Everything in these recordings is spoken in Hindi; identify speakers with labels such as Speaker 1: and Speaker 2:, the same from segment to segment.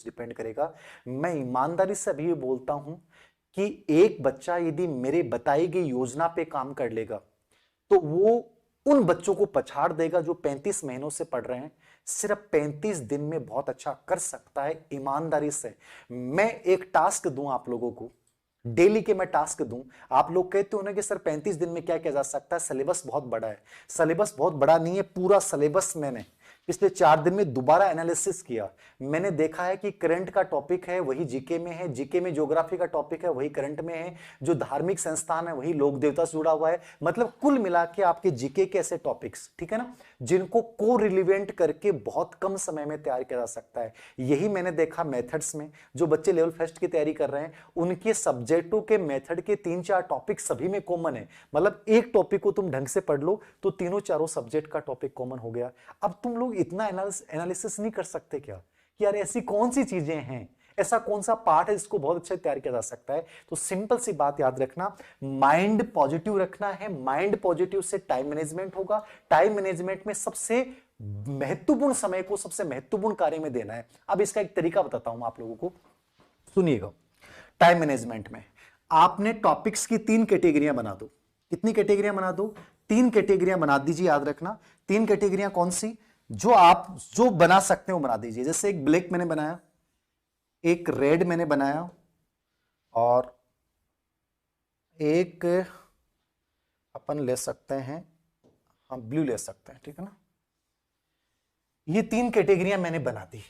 Speaker 1: डिपेंड करेगा। मैं ईमानदारी से अभी भी बोलता हूं कि एक बच्चा यदि मेरे बताई गई योजना पे काम कर लेगा तो वो उन बच्चों को पछाड़ देगा जो 35 महीनों से पढ़ रहे हैं। सिर्फ 35 दिन में बहुत अच्छा कर सकता है ईमानदारी से। मैं एक टास्क दूं आप लोगों को, डेली के मैं टास्क दूं, आप लोग कहते हो ना कि सर 35 दिन में क्या किया जा सकता है, सिलेबस बहुत बड़ा है। सिलेबस बहुत बड़ा नहीं है, पूरा सिलेबस मैंने पिछले 4 दिन में दोबारा एनालिसिस किया। मैंने देखा है कि करंट का टॉपिक है वही जीके में है, जीके में ज्योग्राफी का टॉपिक है वही करंट में है, जो धार्मिक संस्थान है वही लोक देवता से जुड़ा हुआ है। मतलब कुल मिला के आपके जीके के ऐसे टॉपिक्स, ठीक है ना, जिनको को रिलीवेंट करके बहुत कम समय में तैयार किया जा सकता है। यही मैंने देखा मेथड्स में, जो बच्चे लेवल फर्स्ट की तैयारी कर रहे हैं उनके सब्जेक्टों के मेथड के 3-4 टॉपिक सभी में कॉमन है। मतलब एक टॉपिक को तुम ढंग से पढ़ लो तो तीनों चारों सब्जेक्ट का टॉपिक कॉमन हो गया। अब तुम लोग इतना एनालिसिस नहीं कर सकते क्या कि यार ऐसी कौन सी चीजें हैं, ऐसा कौन सा पार्ट है जिसको बहुत अच्छे तैयार किया जा सकता है। तो सिंपल सी बात याद रखना, माइंड पॉजिटिव रखना है। माइंड पॉजिटिव से टाइम मैनेजमेंट होगा, टाइम मैनेजमेंट में सबसे महत्वपूर्ण समय को सबसे महत्वपूर्ण कार्य में देना है। अब इसका एक तरीका बताता हूं आप लोगों को, सुनिएगा। टाइम मैनेजमेंट में आपने टॉपिक्स की 3 कैटेगरियां बना दो। कितनी कैटेगरियां बना दो? 3 कैटेगरियां बना दीजिए। याद रखना 3 कैटेगरियां कौन सी, जो आप जो बना सकते हो बना दीजिए। जैसे एक ब्लैक मैंने बनाया, एक रेड मैंने बनाया, और एक अपन ले सकते हैं, हम ब्लू ले सकते हैं, ठीक है ना। ये 3 कैटेगरियां मैंने बना दी,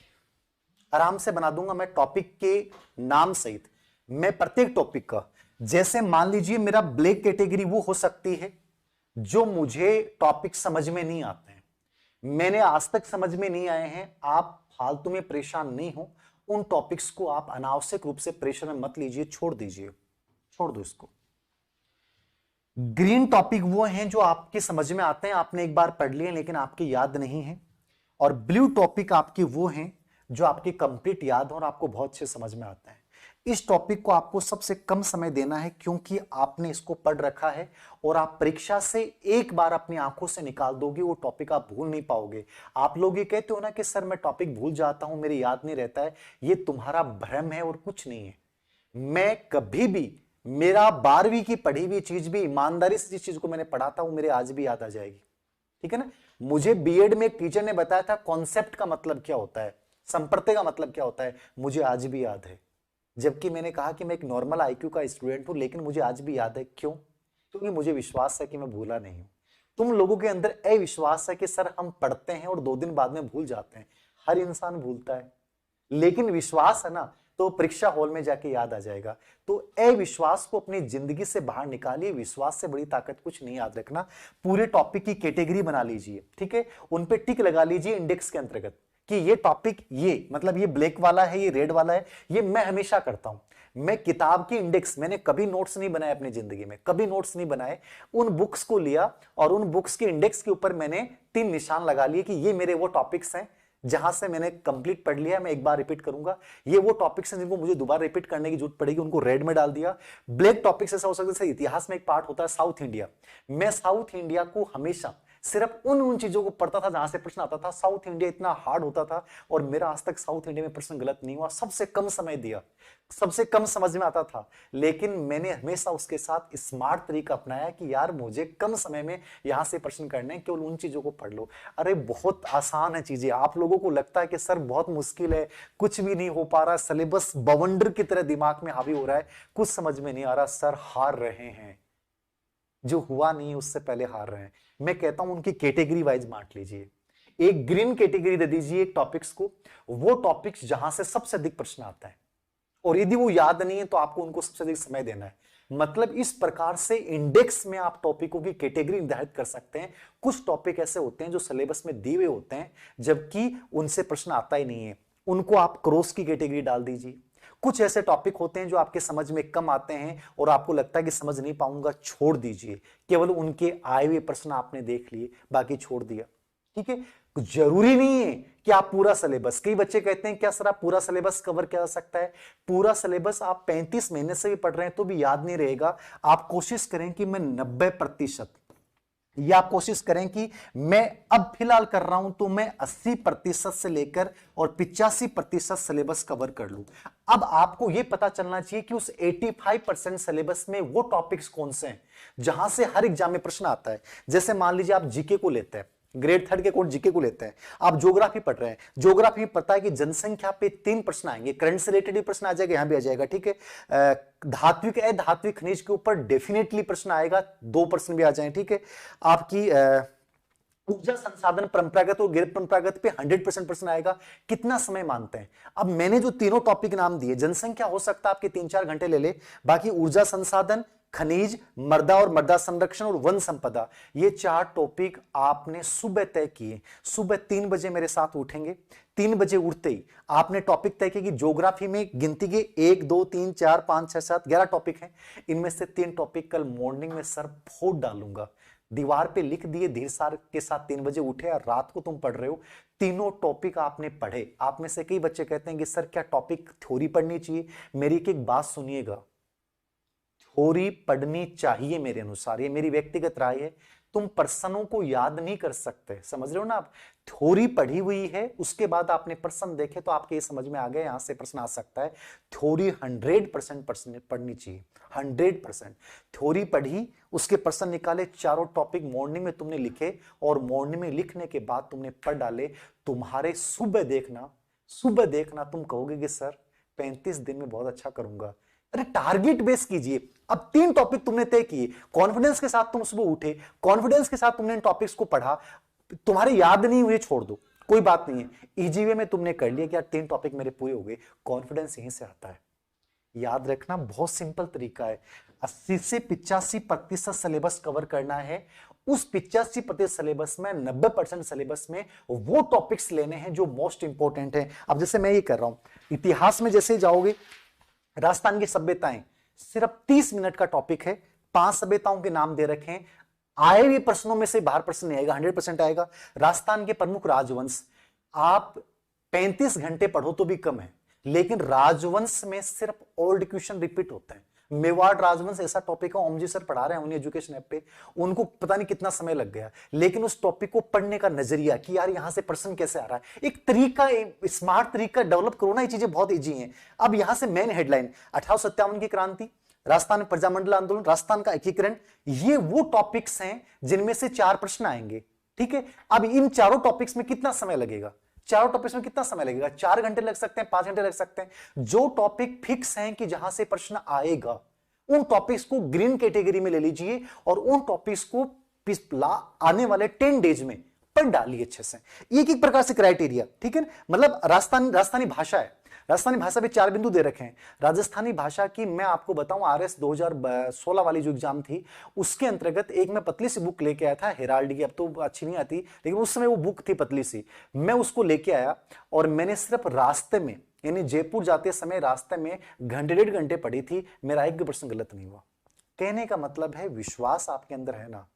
Speaker 1: आराम से बना दूंगा मैं टॉपिक के नाम सहित। मैं प्रत्येक टॉपिक का, जैसे मान लीजिए मेरा ब्लैक कैटेगरी वो हो सकती है जो मुझे टॉपिक समझ में नहीं आते हैं, मैंने आज तक समझ में नहीं आए हैं, आप फालतू में परेशान नहीं हो। उन टॉपिक्स को आप अनावश्यक रूप से प्रेशर में मत लीजिए, छोड़ दीजिए, छोड़ दो इसको। ग्रीन टॉपिक वो हैं जो आपके समझ में आते हैं, आपने एक बार पढ़ लिए लेकिन आपके याद नहीं है। और ब्लू टॉपिक आपके वो हैं जो आपकी कंप्लीट याद हो और आपको बहुत अच्छे समझ में आता है। इस टॉपिक को आपको सबसे कम समय देना है क्योंकि आपने इसको पढ़ रखा है, और आप परीक्षा से एक बार अपनी आंखों से निकाल दोगे वो टॉपिक आप भूल नहीं पाओगे। आप लोग ये कहते हो ना कि सर मैं टॉपिक भूल जाता हूं, मेरे याद नहीं रहता है, ये तुम्हारा भ्रम है और कुछ नहीं है। मैं कभी भी, मेरा 12वीं की पढ़ी हुई चीज भी ईमानदारी से जिस चीज को मैंने पढ़ा था वो मेरे आज भी याद आ जाएगी, ठीक है ना। मुझे बीएड में एक टीचर ने बताया था कॉन्सेप्ट का मतलब क्या होता है, संप्रत्यय का मतलब क्या होता है, मुझे आज भी याद है। जबकि मैंने कहा कि मैं एक नॉर्मल आईक्यू का स्टूडेंट हूं, लेकिन मुझे आज भी याद है। क्यों? क्योंकि मुझे विश्वास है कि मैं भूला नहीं हूं। तुम लोगों के अंदर अविश्वास है कि सर हम पढ़ते हैं और 2 दिन बाद में भूल जाते हैं। हर इंसान भूलता है, लेकिन विश्वास है ना तो परीक्षा हॉल में जाके याद आ जाएगा। तो अविश्वास को अपनी जिंदगी से बाहर निकालिए, विश्वास से बड़ी ताकत कुछ नहीं। याद रखना, पूरे टॉपिक की कैटेगरी बना लीजिए, ठीक है, उन पे टिक लगा लीजिए इंडेक्स के अंतर्गत कि ये टॉपिक, ये मतलब ये ब्लैक वाला है, ये रेड वाला है। ये मैं हमेशा करता हूं। मैं किताब की इंडेक्स, मैंने कभी नोट्स नहीं बनाए अपनी जिंदगी में, कभी नोट्स नहीं बनाए। उन बुक्स को लिया और उन बुक्स के इंडेक्स के ऊपर मैंने 3 निशान लगा लिए कि ये मेरे वो टॉपिक्स हैं जहां से मैंने कंप्लीट पढ़ लिया, मैं एक बार रिपीट करूंगा। ये वो टॉपिक्स हैं जिनको मुझे दोबारा रिपीट करने की जरूरत पड़ेगी, उनको रेड में डाल दिया। ब्लैक टॉपिक्स ऐसा हो सकता है, इतिहास में एक पार्ट होता है साउथ इंडिया, मैं साउथ इंडिया को हमेशा सिर्फ उन चीजों को पढ़ता था जहां से प्रश्न आता था। साउथ इंडिया इतना हार्ड होता था और मेरा आज तक साउथ इंडिया में प्रश्न गलत नहीं हुआ। सबसे कम समय दिया, सबसे कम समझ में आता था, लेकिन मैंने हमेशा उसके साथ स्मार्ट तरीका अपनाया कि यार मुझे कम समय में यहां से प्रश्न करने, केवल उन चीजों को पढ़ लो। अरे बहुत आसान है चीजें। आप लोगों को लगता है कि सर बहुत मुश्किल है, कुछ भी नहीं हो पा रहा, सिलेबस बवंडर की तरह दिमाग में हावी हो रहा है, कुछ समझ में नहीं आ रहा। सर हार रहे हैं, जो हुआ नहीं उससे पहले हार रहे हैं। मैं कहता हूं उनकी कैटेगरी वाइज बांट लीजिए। एक ग्रीन कैटेगरी दे दीजिए एक टॉपिक्स को, वो टॉपिक्स जहां से सबसे अधिक प्रश्न आता है, और यदि वो याद नहीं है तो आपको उनको सबसे अधिक समय देना है। मतलब इस प्रकार से इंडेक्स में आप टॉपिकों की कैटेगरी निर्धारित कर सकते हैं। कुछ टॉपिक ऐसे होते हैं जो सिलेबस में दिए हुए होते हैं जबकि उनसे प्रश्न आता ही नहीं है, उनको आप क्रॉस की कैटेगरी डाल दीजिए। कुछ ऐसे टॉपिक होते हैं जो आपके समझ में कम आते हैं और आपको लगता है कि समझ नहीं पाऊंगा, छोड़ दीजिए। केवल उनके आए हुए प्रश्न आपने देख लिए, बाकी छोड़ दिया, ठीक है। जरूरी नहीं है कि आप पूरा सिलेबस, कई बच्चे कहते हैं क्या सर आप पूरा सिलेबस कवर किया जा सकता है? पूरा सिलेबस आप 35 महीने से भी पढ़ रहे हैं तो भी याद नहीं रहेगा। आप कोशिश करें कि मैं 90% ये आप कोशिश करें कि मैं अब फिलहाल कर रहा हूं तो मैं 80% से लेकर और 85% सिलेबस कवर कर लूं। अब आपको यह पता चलना चाहिए कि उस 85% सिलेबस में वो टॉपिक्स कौन से हैं जहां से हर एग्जाम में प्रश्न आता है। जैसे मान लीजिए आप जीके को लेते हैं, ग्रेड 3 के कोड जीके को लेते हैं, आप ज्योग्राफी पढ़ रहे हैं, ज्योग्राफी में पता है कि जनसंख्या पे 3 प्रश्न आएंगे, करंट से रिलेटेड प्रश्न आ जाएगा, यहां भी आ जाएगा, ठीक है। धात्विक धात्विक खनिज के ऊपर डेफिनेटली प्रश्न आएगा, 2 प्रश्न भी आ जाए, ठीक है। आपकी ऊर्जा संसाधन परंपरागत और गैर परंपरागत पे 100% प्रश्न आएगा। कितना समय मानते हैं? अब मैंने जो तीनों टॉपिक नाम दिए, जनसंख्या हो सकता है आपके 3-4 घंटे ले ले, बाकी ऊर्जा संसाधन, खनिज, मृदा और मृदा संरक्षण और वन संपदा, ये 4 टॉपिक आपने सुबह तय किए। सुबह 3 बजे मेरे साथ उठेंगे, 3 बजे उठते ही आपने टॉपिक तय किए कि ज्योग्राफी में गिनती के 1 2 3 4 5 6 7 11 टॉपिक हैं, इनमें से 3 टॉपिक कल मॉर्निंग में सर फोड़ डालूंगा, दीवार पे लिख दिए, धीर सार के साथ 3 बजे उठे और रात को तुम पढ़ रहे हो, तीनों टॉपिक आपने पढ़े। आप में से कई बच्चे कहते हैं कि सर क्या टॉपिक थ्योरी पढ़नी चाहिए? मेरी एक बात सुनिएगा, थ्योरी पढ़नी चाहिए मेरे अनुसार, ये मेरी व्यक्तिगत राय है। तुम प्रश्नों को याद नहीं कर सकते, समझ रहे हो ना आप? थ्योरी पढ़ी हुई है, उसके बाद आपने प्रश्न देखे तो आपके ये समझ में आ गया यहां से प्रश्न आ सकता है। थ्योरी 100% पढ़नी चाहिए, 100%। थ्योरी पढ़ी, उसके प्रश्न निकाले, चारों टॉपिक मॉर्निंग में तुमने लिखे और मॉर्निंग में लिखने के बाद तुमने पढ़ डाले, तुम्हारे सुबह देखना तुम कहोगे कि सर 35 दिन में बहुत अच्छा करूंगा। अरे टारगेट बेस कीजिए। अब 3 टॉपिक तुमने तय किए, कॉन्फिडेंस के साथ तुम सुबह उठे, कॉन्फिडेंस के साथ तुमने इन टॉपिक्स को पढ़ा, तुम्हारे याद नहीं हुए छोड़ दो, कोई बात नहीं है, इजी वे में तुमने कर लिया कि यार 3 टॉपिक मेरे पूरे हो गए। कॉन्फिडेंस यहीं से आता है, याद रखना बहुत सिंपल तरीका है। 80 से 85% सिलेबस कवर करना है। उस 85% सिलेबस में 90% सिलेबस में वो टॉपिक्स लेने हैं जो मोस्ट इंपॉर्टेंट है। अब जैसे मैं ये कर रहा हूं, इतिहास में जैसे जाओगे, राजस्थान की सभ्यताएं सिर्फ 30 मिनट का टॉपिक है, 5 सभ्यताओं के नाम दे रखे हैं, आए हुए प्रश्नों में से बाहर प्रश्न नहीं आएगा, 100% आएगा। राजस्थान के प्रमुख राजवंश, आप 35 घंटे पढ़ो तो भी कम है, लेकिन राजवंश में सिर्फ ओल्ड क्वेश्चन रिपीट होते हैं। मेवाड़ राजवंश ऐसा टॉपिक है, ओम जी सर पढ़ा रहे हैं उन्हीं एजुकेशन ऐप पे, उनको पता नहीं कितना समय लग गया, लेकिन उस टॉपिक को पढ़ने का नजरिया कि यार यहां से प्रश्न कैसे आ रहा है, एक तरीका, एक स्मार्ट तरीका डेवलप करो ना, ये चीजें बहुत इजी हैं। अब यहां से मेन हेडलाइन 1857 की क्रांति, राजस्थान में प्रजामंडल आंदोलन, राजस्थान का एकीकरण, ये वो टॉपिक्स हैं जिनमें से 4 प्रश्न आएंगे, ठीक है। अब इन चारों टॉपिक्स में कितना समय लगेगा? 4 टॉपिक्स में कितना समय लगेगा? 4 घंटे लग सकते हैं, 5 घंटे लग सकते हैं। जो टॉपिक फिक्स हैं कि जहां से प्रश्न आएगा, उन टॉपिक्स को ग्रीन कैटेगरी में ले लीजिए और उन टॉपिक्स को आने वाले 10 डेज में पढ़ डालिए अच्छे से, एक प्रकार से क्राइटेरिया, ठीक है। मतलब राजस्थानी भाषा है, राजस्थानी भाषा पे 4 बिंदु दे रखे हैं। राजस्थानी भाषा की मैं आपको बताऊं, आरएस 2016 वाली जो एग्जाम थी, उसके अंतर्गत एक मैं पतली सी बुक लेके आया था, हेराल्ड की, अब तो अच्छी नहीं आती, लेकिन उस समय वो बुक थी पतली सी, मैं उसको लेके आया और मैंने सिर्फ रास्ते में, यानी जयपुर जाते समय रास्ते में घंटे 1.5 घंटे पढ़ी थी, मेरा एक भी प्रश्न गलत नहीं हुआ। कहने का मतलब है विश्वास आपके अंदर है ना,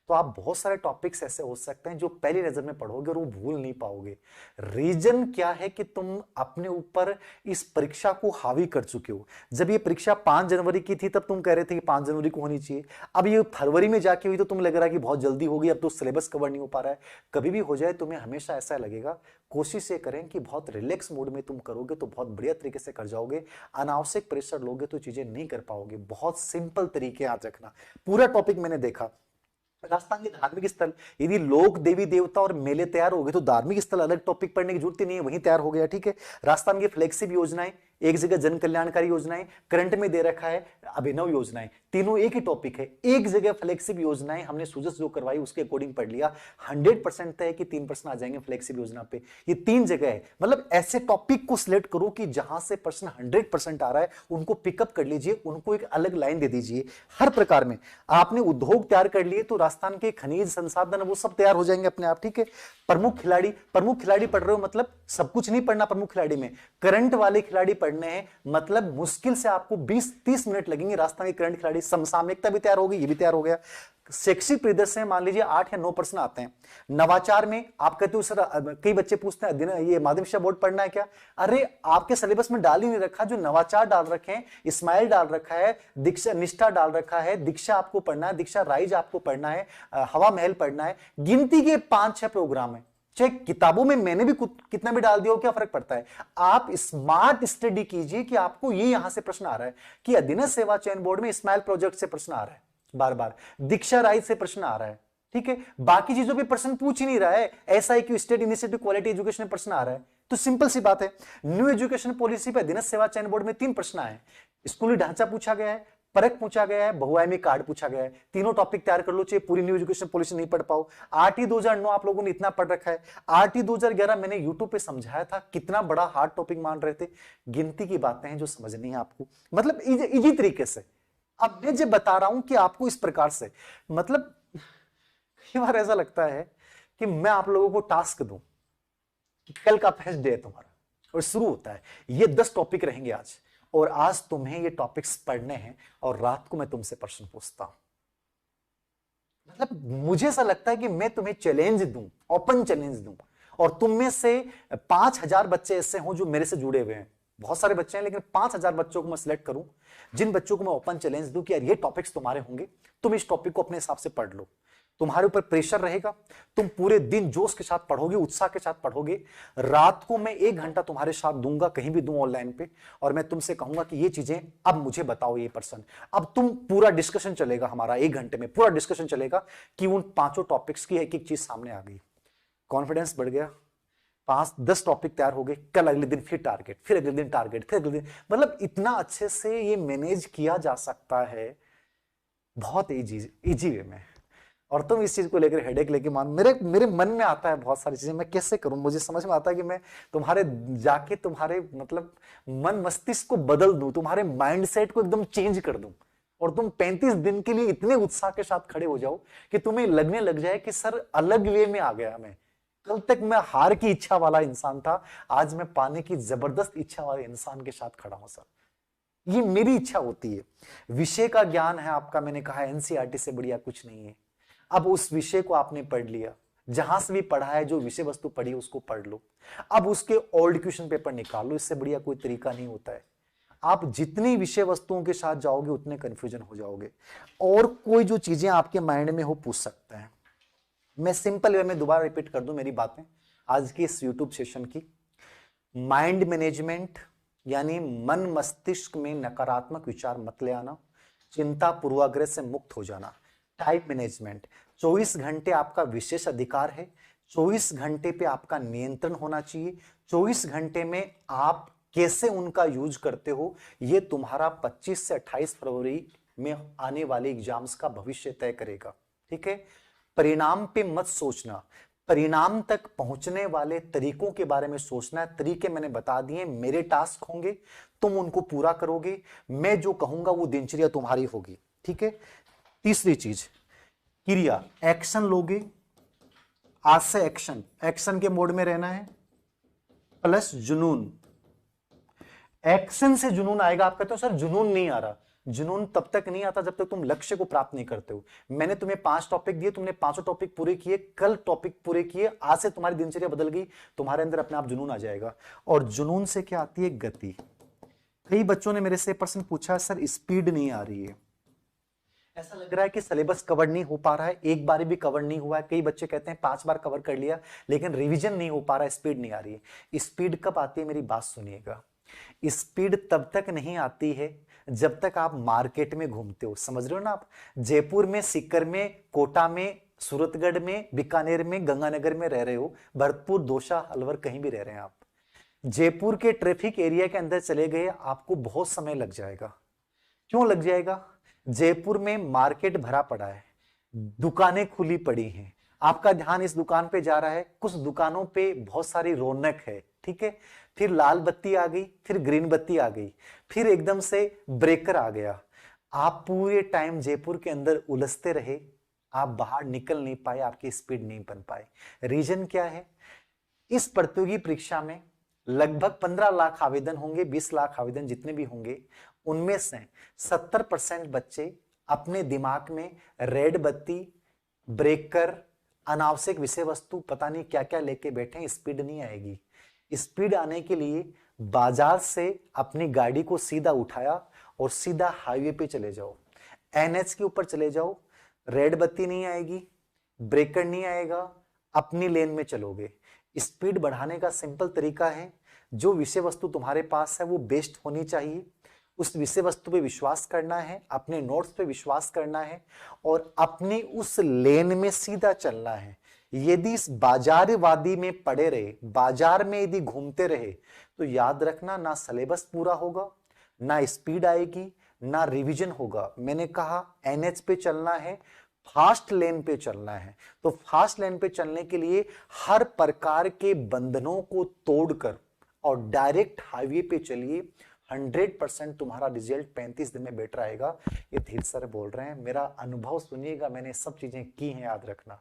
Speaker 1: तो आप बहुत सारे टॉपिक्स ऐसे हो सकते हैं जो पहली नजर में पढ़ोगे और वो भूल नहीं पाओगे। रीजन क्या है कि तुम अपने ऊपर इस परीक्षा को हावी कर चुके हो। जब ये परीक्षा 5 जनवरी की थी तब तुम कह रहे थे कि 5 जनवरी को होनी चाहिए, अब ये फरवरी में जाके हुई तो तुम लग रहा है कि बहुत जल्दी होगी, अब तो सिलेबस कवर नहीं हो पा रहा है। कभी भी हो जाए तुम्हें हमेशा ऐसा लगेगा, कोशिश ये करें कि बहुत रिलैक्स मूड में तुम करोगे तो बहुत बढ़िया तरीके से कर जाओगे। अनावश्यक प्रेशर लोगे तो चीजें नहीं कर पाओगे। बहुत सिंपल तरीके याद रखना। पूरा टॉपिक मैंने देखा, राजस्थान के धार्मिक स्थल, यदि लोक देवी देवता और मेले तैयार हो गए तो धार्मिक स्थल अलग टॉपिक पढ़ने की जरूरत ही नहीं है, वहीं तैयार हो गया, ठीक है। राजस्थान की फ्लैगशिप योजनाएं, एक जगह जन कल्याणकारी योजनाएं, करंट में दे रखा है अभिनव योजनाएं, तीनों एक ही टॉपिक है, एक जगह फ्लैगशिप योजनाएं हमने सुजस जो करवाई उसके अकॉर्डिंग पढ़ लिया। 100% तय कि 3 प्रश्न आ जाएंगे फ्लैगशिप योजना पे, ये 3 जगह है। मतलब ऐसे टॉपिक को सिलेक्ट करो कि जहां से प्रश्न 100% आ रहा है, उनको पिकअप कर लीजिए, उनको एक अलग लाइन दे दीजिए। हर प्रकार में आपने उद्योग तैयार कर लिए तो राजस्थान के खनिज संसाधन वो सब तैयार हो जाएंगे अपने आप, ठीक है। प्रमुख खिलाड़ी पढ़ रहे हो, मतलब सब कुछ नहीं पढ़ना प्रमुख खिलाड़ी में, करंट वाले खिलाड़ी पढ़ पढ़ने हैं, मतलब मुश्किल से आपको 20-30 मिनट लगेंगे। राजस्थान के करंट खिलाड़ी, समसामयिकता भी तैयार होगी, ये भी तैयार हो गया। शैक्षिक परिदृश्य मान लीजिए 8 या 9 प्रश्न आते हैं। नवाचार में आप कहते हो सर, कई बच्चे पूछते हैं ये माध्यमिक शिक्षा बोर्ड पढ़ना है क्या? अरे आपके सिलेबस में डाल ही नहीं रखा, जो नवाचार डाल रखे हैं, इस्माइल डाल रखा है, दीक्षा निष्ठा डाल रखा है, दीक्षा आपको पढ़ना है, दीक्षा राइज आपको पढ़ना है, हवा महल पढ़ना है। गिनती के 5-6 प्रोग्राम है, चाहे किताबों में मैंने भी कितना भी डाल दिया हो, क्या फर्क पड़ता है? आप स्मार्ट स्टडी कीजिए कि आपको ये यहां से प्रश्न आ रहा है कि अधीनस्थ सेवा चयन बोर्ड में इस्माइल प्रोजेक्ट से प्रश्न आ रहा है, बार बार दीक्षा राइज से प्रश्न आ रहा है, ठीक है, बाकी चीजों पे प्रश्न पूछ ही नहीं रहा है। SIQ state initiative quality education में प्रश्न आ रहा है, तो सिंपल सी बात है। न्यू एजुकेशन पॉलिसी पे अधीनस्थ सेवा चयन बोर्ड में 3 प्रश्न आए, स्कूली ढांचा पूछा गया है, परख पूछा गया है, बहुआयामी कार्ड पूछा गया है। तीनों टॉपिक तैयार कर लो, चाहे पूरी न्यू एजुकेशन पॉलिसी नहीं पढ़ पाओ। RT 2009 आप लोगों ने इतना पढ़ रखा है, RT 2011 मैंने यूट्यूब पे समझाया था, कितना बड़ा हार्ड टॉपिक मान रहे थे। गिनती की बातें हैं जो समझनी है आपको, मतलब इजी तरीके से। अब मैं जब बता रहा हूं कि आपको इस प्रकार से, मतलब कई बार ऐसा लगता है कि मैं आप लोगों को टास्क दूं कि कल का फर्स्ट डे है तुम्हारा और शुरू होता है, ये 10 टॉपिक रहेंगे आज, और आज तुम्हें ये टॉपिक्स पढ़ने हैं और रात को मैं तुमसे प्रश्न पूछता हूं। मतलब मुझे ऐसा लगता है कि मैं तुम्हें चैलेंज दूं, ओपन चैलेंज दूं, और तुम में से 5000 बच्चे ऐसे हों जो मेरे से जुड़े हुए हैं। बहुत सारे बच्चे हैं, लेकिन 5000 बच्चों को मैं सिलेक्ट करूं, जिन बच्चों को मैं ओपन चैलेंज दूं कि यार ये टॉपिक्स तुम्हारे होंगे, तुम इस टॉपिक को अपने हिसाब से पढ़ लो। तुम्हारे ऊपर प्रेशर रहेगा, तुम पूरे दिन जोश के साथ पढ़ोगे, उत्साह के साथ पढ़ोगे। रात को मैं 1 घंटा तुम्हारे साथ दूंगा, कहीं भी दूं ऑनलाइन पे, और मैं तुमसे कहूंगा कि ये चीजें अब मुझे बताओ ये पर्सन। अब तुम पूरा डिस्कशन चलेगा हमारा, 1 घंटे में पूरा डिस्कशन चलेगा कि उन 5 टॉपिक्स की एक एक चीज सामने आ गई। कॉन्फिडेंस बढ़ गया, 5-10 टॉपिक तैयार हो गए। कल अगले दिन फिर टारगेट, फिर अगले दिन टारगेट, फिर अगले दिन, मतलब इतना अच्छे से ये मैनेज किया जा सकता है, बहुत इजी वे में। और तुम इस चीज को लेकर हेडेक लेके मेरे मन में आता है बहुत सारी चीजें, मैं कैसे करूं, मुझे समझ में आता है कि मैं तुम्हारे जाके तुम्हारे मतलब मन मस्तिष्क को बदल दूं, तुम्हारे माइंडसेट को एकदम चेंज कर दूं, और तुम 35 दिन के लिए इतने उत्साह के साथ खड़े हो जाओ कि तुम्हें लगने लग जाए कि सर अलग वे में आ गया मैं। कल तक मैं हार की इच्छा वाला इंसान था, आज मैं पाने की जबरदस्त इच्छा वाले इंसान के साथ खड़ा हूं सर। ये मेरी इच्छा होती है। विषय का ज्ञान है आपका, मैंने कहा NCERT से बढ़िया कुछ नहीं है। अब उस विषय को आपने पढ़ लिया, जहां से भी पढ़ा है, जो विषय वस्तु पढ़ी उसको पढ़ लो, अब उसके ओल्ड क्वेश्चन पेपर निकाल लो, इससे बढ़िया कोई तरीका नहीं होता है। आप जितनी विषय वस्तुओं के साथ जाओगे उतने कंफ्यूजन हो जाओगे, और कोई जो चीजें आपके माइंड में हो पूछ सकते हैं। मैं सिंपल वे में दोबारा रिपीट कर दूं मेरी बातें आज की इस यूट्यूब सेशन की। माइंड मैनेजमेंट यानी मन मस्तिष्क में नकारात्मक विचार मत ले आना, चिंता पूर्वाग्रह से मुक्त हो जाना। टाइम मैनेजमेंट, 24 घंटे आपका विशेष अधिकार है, 24 घंटे पे आपका नियंत्रण होना चाहिए। 24 घंटे में आप कैसे उनका यूज करते हो, ये तुम्हारा 25 से 28 फरवरी में आने वाले एग्जाम्स का भविष्य तय करेगा, ठीक है। परिणाम पे मत सोचना, परिणाम तक पहुंचने वाले तरीकों के बारे में सोचना है। तरीके मैंने बता दिए, मेरे टास्क होंगे, तुम उनको पूरा करोगे, मैं जो कहूंगा वो दिनचर्या तुम्हारी होगी, ठीक है। तीसरी चीज क्रिया, एक्शन लोगे, आज से एक्शन के मोड में रहना है, प्लस जुनून। एक्शन से जुनून आएगा। आप कहते हो सर जुनून नहीं आ रहा, जुनून तब तक नहीं आता जब तक तुम लक्ष्य को प्राप्त नहीं करते हो। मैंने तुम्हें 5 टॉपिक दिए, तुमने 5 टॉपिक पूरे किए, कल टॉपिक पूरे किए, आज से तुम्हारी दिनचर्या बदल गई, तुम्हारे अंदर अपने आप जुनून आ जाएगा। और जुनून से क्या आती है? गति। कई बच्चों ने मेरे से प्रश्न पूछा, सर स्पीड नहीं आ रही है, ऐसा लग रहा है कि सिलेबस कवर नहीं हो पा रहा है, एक बार भी कवर नहीं हुआ है। कई बच्चे कहते हैं 5 बार कवर कर लिया लेकिन रिवीजन नहीं हो पा रहा है, स्पीड नहीं आ रही है। स्पीड कब आती है? मेरी बात सुनिएगा, स्पीड तब तक नहीं आती है जब तक आप मार्केट में घूमते हो, समझ रहे हो ना आप। जयपुर में, सीकर में, कोटा में, सूरतगढ़ में, बीकानेर में, गंगानगर में रह रहे हो, भरतपुर, दौसा, अलवर, कहीं भी रह रहे हैं आप, जयपुर के ट्रैफिक एरिया के अंदर चले गए, आपको बहुत समय लग जाएगा। क्यों लग जाएगा? जयपुर में मार्केट भरा पड़ा है, दुकानें खुली पड़ी हैं, आपका ध्यान इस दुकान पे जा रहा है, कुछ दुकानों पे बहुत सारी रौनक है, ठीक है। फिर लाल बत्ती आ गई, फिर ग्रीन बत्ती आ गई, फिर एकदम से ब्रेकर आ गया। आप पूरे टाइम जयपुर के अंदर उलझते रहे, आप बाहर निकल नहीं पाए, आपकी स्पीड नहीं बन पाए। रीजन क्या है? इस प्रतियोगी परीक्षा में लगभग 15 लाख आवेदन होंगे, 20 लाख आवेदन जितने भी होंगे, उनमें से 70% बच्चे अपने दिमाग में रेड बत्ती, ब्रेकर, अनावश्यक विषय वस्तु, पता नहीं क्या क्या लेके बैठे हैं। स्पीड नहीं आएगी। स्पीड आने के लिए बाजार से अपनी गाड़ी को सीधा उठाया और सीधा हाईवे पे चले जाओ, एनएच के ऊपर चले जाओ। रेड बत्ती नहीं आएगी, ब्रेकर नहीं आएगा, अपनी लेन में चलोगे। स्पीड बढ़ाने का सिंपल तरीका है, जो विषय वस्तु तुम्हारे पास है वो बेस्ट होनी चाहिए। उस विषय वस्तु पे विश्वास करना है, अपने नोट्स पे विश्वास करना है और अपनी उस लेन में सीधा चलना है। यदि इस बाजारवादी में पड़े रहे, बाजार में यदि घूमते रहे, तो याद रखना ना सिलेबस पूरा होगा, ना स्पीड आएगी, ना रिवीजन होगा। मैंने कहा एनएच पे चलना है, फास्ट लेन पे चलना है। तो फास्ट लेन पे चलने के लिए हर प्रकार के बंधनों को तोड़कर और डायरेक्ट हाईवे पे चलिए। 100% तुम्हारा रिजल्ट 35 दिन में बेटर आएगा। ये धीर सर बोल रहे हैं, मेरा अनुभव सुनिएगा, मैंने सब चीजें की हैं, याद रखना।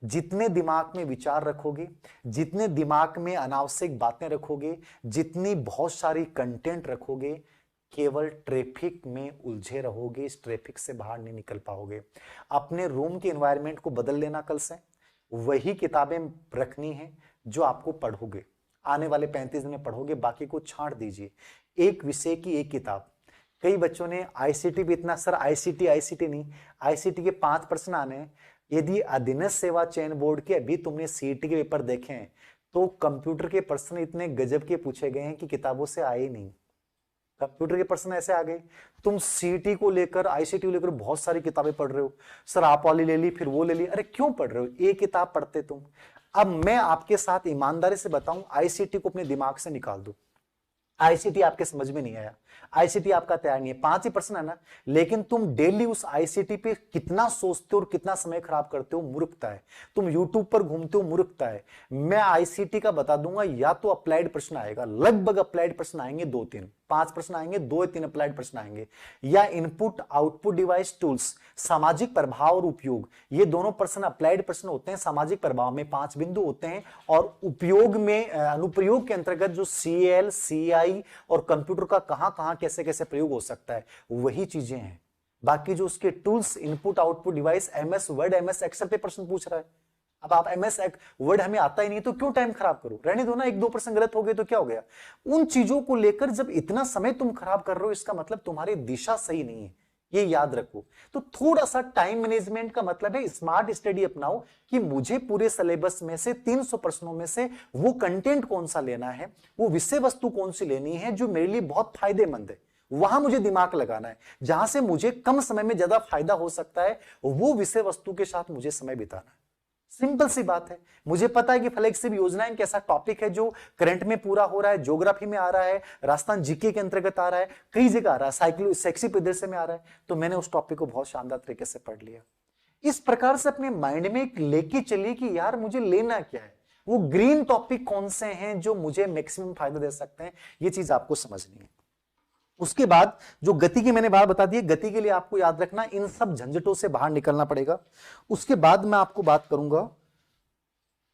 Speaker 1: जितने दिमाग में विचार रखोगे, जितने दिमाग में अनावश्यक बातें रखोगे, जितनी बहुत सारी कंटेंट रखोगे, केवल ट्रैफिक में उलझे रहोगे, इस ट्रैफिक से बाहर नहीं निकल पाओगे। अपने रूम के एनवायरनमेंट को बदल लेना। कल से वही किताबें रखनी है जो आपको पढ़ोगे, आने वाले 35 दिन में पढ़ोगे, बाकी को छांट दीजिए। एक विषय की एक किताब। कई बच्चों ने आईसीटी भी इतना, सर आईसीटी नहीं, आईसीटी के 5 प्रश्न आने हैं। यदि अधीनस्थ सेवा चयन बोर्ड के अभी तुमने सीईटी के पेपर देखे हैं तो कंप्यूटर के प्रश्न इतने गजब के पूछे गए हैं कि किताबों से आए ही नहीं। कंप्यूटर के प्रश्न ऐसे आ गए। तुम सीटी को लेकर, आईसीटी को लेकर बहुत सारी किताबें पढ़ रहे हो, सर आप वाली ले ली, फिर वो ले ली। अरे क्यों पढ़ रहे हो? एक किताब पढ़ते तुम। अब मैं आपके साथ ईमानदारी से बताऊं, आईसीटी को अपने दिमाग से निकाल दो। आईसीटी आपके समझ में नहीं आया, आईसीटी आपका तैयार नहीं है, 5 ही प्रश्न है ना, लेकिन तुम डेली उस आईसीटी पे कितना सोचते हो और कितना समय खराब करते हो, मूर्खता है। तुम यूट्यूब पर घूमते हो, मूर्खता है। मैं आईसीटी का बता दूंगा, या तो अप्लाइड प्रश्न आएगा, लगभग अप्लाइड प्रश्न आएंगे 2-3, 5 प्रश्न आएंगे, 2-3 अप्लाइड प्रश्न आएंगे, या इनपुट आउटपुट डिवाइस टूल्स, सामाजिक प्रभाव और उपयोग, ये दोनों प्रश्न अप्लाइड प्रश्न होते हैं। सामाजिक प्रभाव में 5 बिंदु होते हैं और उपयोग में, अनुप्रयोग के अंतर्गत जो सीएल, सीआई और कंप्यूटर का कहां कहां कैसे कैसे प्रयोग हो सकता है, वही चीजें हैं। बाकी जो उसके tools, input output device, MS Word, MS Excel पे प्रश्न पूछ रहा है। अब आप एमएस वर्ड हमें आता ही नहीं तो क्यों टाइम खराब करो, रहने दो ना। 1-2 प्रश्न गलत हो गए तो क्या हो गया? उन चीजों को लेकर जब इतना समय तुम खराब कर रहे हो, इसका मतलब तुम्हारी दिशा सही नहीं है, ये याद रखो। तो थोड़ा सा टाइम मैनेजमेंट का मतलब है स्मार्ट स्टडी अपनाओ, कि मुझे पूरे सिलेबस में से 300 प्रश्नों में से वो कंटेंट कौन सा लेना है, वो विषय वस्तु कौन सी लेनी है जो मेरे लिए बहुत फायदेमंद है, वहां मुझे दिमाग लगाना है। जहां से मुझे कम समय में ज्यादा फायदा हो सकता है, वो विषय वस्तु के साथ मुझे समय बिताना है। सिंपल सी बात है। मुझे पता है कि फ्लेक्सिबल योजनाएं कैसा टॉपिक है जो करंट में पूरा हो रहा है, ज्योग्राफी में आ रहा है, राजस्थान जीके के अंतर्गत आ रहा है, कई जगह आ रहा है, साइक्लो सेक्सी प्रदर्शन में आ रहा है, तो मैंने उस टॉपिक को बहुत शानदार तरीके से पढ़ लिया। इस प्रकार से अपने माइंड में एक लेके चलिए कि यार मुझे लेना क्या है, वो ग्रीन टॉपिक कौन से हैं जो मुझे मैक्सिमम फायदा दे सकते हैं, ये चीज आपको समझनी है। उसके बाद जो गति की मैंने बात बता दी है, गति के लिए आपको याद रखना इन सब झंझटों से बाहर निकलना पड़ेगा। उसके बाद मैं आपको बात करूंगा,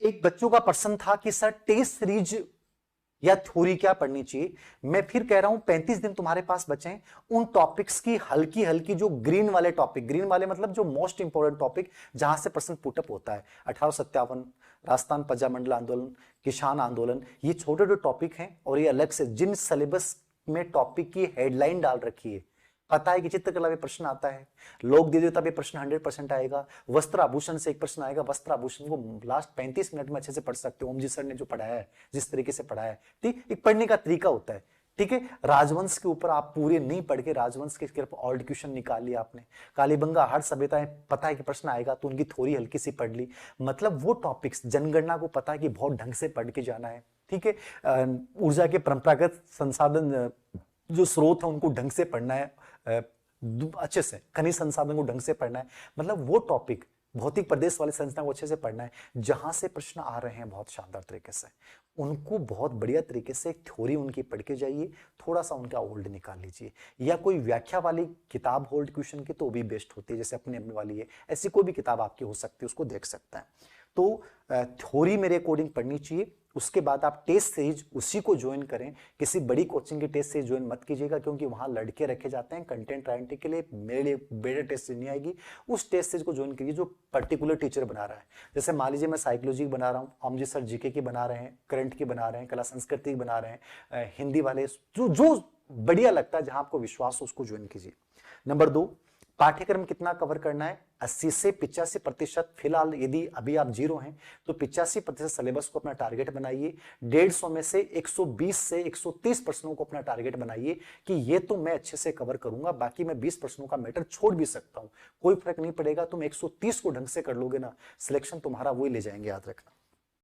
Speaker 1: एक बच्चों का प्रश्न था कि सर टेस्ट सीरीज या थ्योरी क्या पढ़नी चाहिए। मैं फिर कह रहा हूं 35 दिन तुम्हारे पास बचे हैं, उन टॉपिक्स की हल्की हल्की जो ग्रीन वाले टॉपिक, ग्रीन वाले मतलब जो मोस्ट इंपोर्टेंट टॉपिक जहां से प्रश्न पुटअप होता है, 1857, राजस्थान प्रजामंडल आंदोलन, किसान आंदोलन, ये छोटे छोटे टॉपिक हैं और ये अलग से जिन सिलेबस में टॉपिक की हेडलाइन डाल रखी है। पता है कि चित्रकला में प्रश्न आता है, लोक देवता पे प्रश्न 100% आएगा, वस्त्र आभूषण से एक प्रश्न आएगा, वस्त्र आभूषण को लास्ट 35 मिनट में अच्छे से पढ़ सकते हो, ओम जी सर ने जो पढ़ाया है, जिस तरीके से पढ़ाया है, ठीक, एक पढ़ने का तरीका होता है। ठीक है, राजवंश के ऊपर आप पूरे नहीं पढ़ के राजवंश के सिर्फ ऑल्ड क्वेश्चन निकाल लिया आपने, कालीबंगा हर सभ्यता पता है कि प्रश्न आएगा तो उनकी थोड़ी हल्की सी पढ़ ली, मतलब वो टॉपिक्स जनगणना को पता है कि बहुत ढंग से पढ़ के जाना है। ठीक है, ऊर्जा के परंपरागत संसाधन जो स्रोत है उनको ढंग से पढ़ना है, अच्छे से खनिज संसाधन को ढंग से पढ़ना है, मतलब वो टॉपिक भौतिक प्रदेश वाले संरचना को अच्छे से पढ़ना है। जहां से प्रश्न आ रहे हैं बहुत शानदार तरीके से, उनको बहुत बढ़िया तरीके से थ्योरी उनकी पढ़ के जाइए, थोड़ा सा उनका ओल्ड निकाल लीजिए, या कोई व्याख्या वाली किताब होल्ड क्वेश्चन की तो भी बेस्ट होती है, जैसे अपने अपने वाली है, ऐसी कोई भी किताब आपकी हो सकती है, उसको देख सकता है। तो थ्योरी मेरे अकॉर्डिंग पढ़नी चाहिए। उसके बाद आप टेस्ट सीरीज उसी को ज्वाइन करें। किसी बड़ी कोचिंग की टेस्ट सीरीज ज्वाइन मत कीजिएगा, क्योंकि वहां लड़के रखे जाते हैं कंटेंट राइटिंग के लिए। मेरे लिए बेटर टेस्ट सीरीज नहीं आएगी। उस टेस्ट सीरीज को ज्वाइन कीजिए जो पर्टिकुलर टीचर बना रहा है। जैसे मान लीजिए मैं साइकोलॉजी की बना रहा हूँ, अमृत सर जीके की बना रहे हैं, करंट की बना रहे हैं, कला संस्कृति की बना रहे हैं, हिंदी वाले, जो जो बढ़िया लगता है, जहां आपको विश्वास हो उसको ज्वाइन कीजिए। नंबर 2, पाठ्यक्रम कितना कवर करना है? 80 से 85%। फिलहाल यदि अभी आप 0 हैं तो 85% सिलेबस को अपना टारगेट बनाइए। 150 में से 120 से 130 प्रश्नों को अपना टारगेट बनाइए कि ये तो मैं अच्छे से कवर करूंगा, बाकी मैं 20 प्रश्नों का मैटर छोड़ भी सकता हूं, कोई फर्क नहीं पड़ेगा। तुम 130 को ढंग से कर लोगे ना, सिलेक्शन तुम्हारा वही ले जाएंगे, याद रखना।